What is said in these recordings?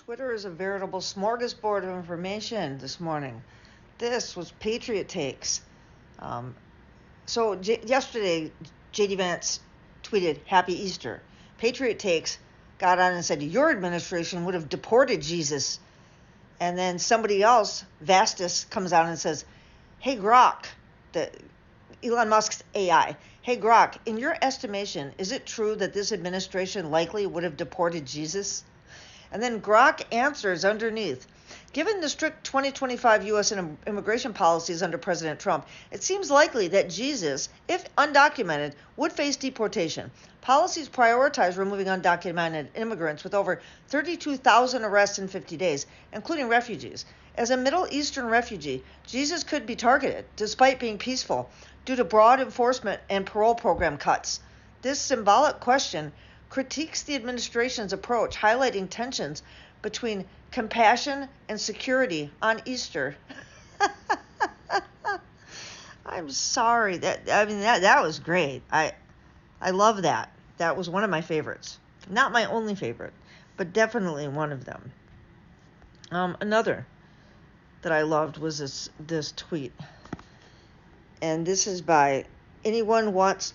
Twitter is a veritable smorgasbord of information this morning. This was Patriot Takes. Yesterday, J.D. Vance tweeted, "Happy Easter." Patriot Takes got on and said, "Your administration would have deported Jesus." And then somebody else, Vastus, comes out and says, "Hey, Grok," Elon Musk's AI, "Hey, Grok, in your estimation, is it true that this administration likely would have deported Jesus?" And then Grok answers underneath, "Given the strict 2025 U.S. immigration policies under President Trump, it seems likely that Jesus, if undocumented, would face deportation. Policies prioritize removing undocumented immigrants with over 32,000 arrests in 50 days, including refugees. As a Middle Eastern refugee, Jesus could be targeted, despite being peaceful, due to broad enforcement and parole program cuts. This symbolic question critiques the administration's approach, highlighting tensions between compassion and security on Easter." I'm sorry. That was great. I love that. That was one of my favorites. Not my only favorite, but definitely one of them. Another that I loved was this tweet. And this is by anyone wants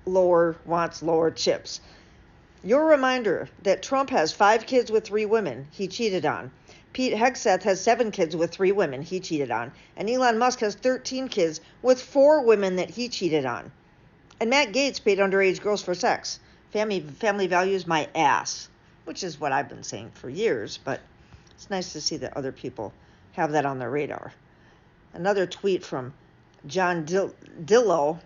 lower chips. "Your reminder that Trump has 5 kids with 3 women he cheated on. Pete Hegseth has 7 kids with 3 women he cheated on. And Elon Musk has 13 kids with 4 women that he cheated on. And Matt Gaetz paid underage girls for sex. Family values my ass," which is what I've been saying for years, but it's nice to see that other people have that on their radar. Another tweet from John DeLillo.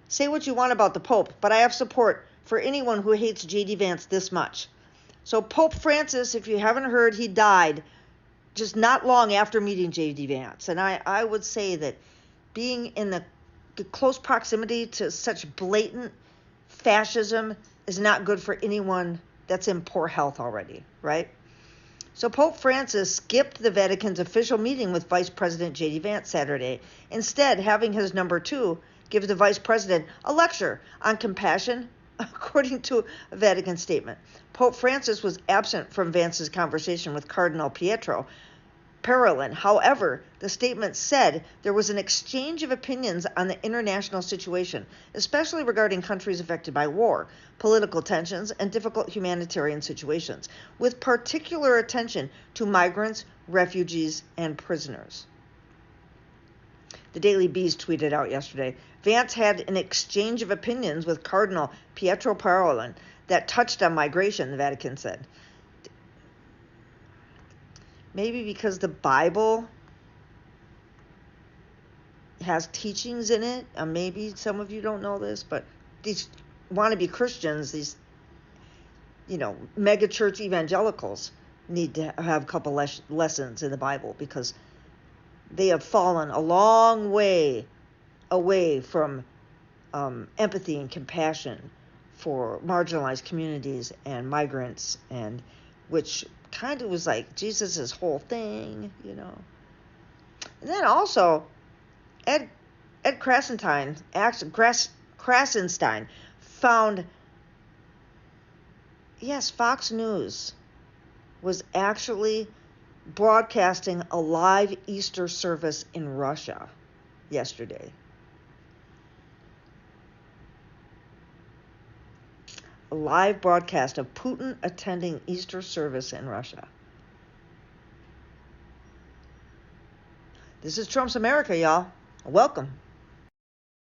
"Say what you want about the Pope, but I have support for anyone who hates J.D. Vance this much." So Pope Francis, if you haven't heard, he died just not long after meeting J.D. Vance. And I would say that being in the close proximity to such blatant fascism is not good for anyone that's in poor health already, right? So Pope Francis skipped the Vatican's official meeting with Vice President J.D. Vance Saturday, instead having his number 2 give the vice president a lecture on compassion, according to a Vatican statement. Pope Francis was absent from Vance's conversation with Cardinal Pietro Parolin. However, the statement said there was an exchange of opinions on the international situation, especially regarding countries affected by war, political tensions, and difficult humanitarian situations, with particular attention to migrants, refugees, and prisoners. The Daily Beast tweeted out yesterday, "Vance had an exchange of opinions with Cardinal Pietro Parolin that touched on migration," the Vatican said. Maybe because the Bible has teachings in it. Maybe some of you don't know this, but these wannabe Christians, these, mega church evangelicals need to have a couple lessons in the Bible, because they have fallen a long way away from empathy and compassion for marginalized communities and migrants, and which kind of was like Jesus's whole thing, And then also, Ed Krasenstein found, yes, Fox News was actually broadcasting a live Easter service in Russia yesterday. A live broadcast of Putin attending Easter service in Russia. This is Trump's America, y'all. Welcome.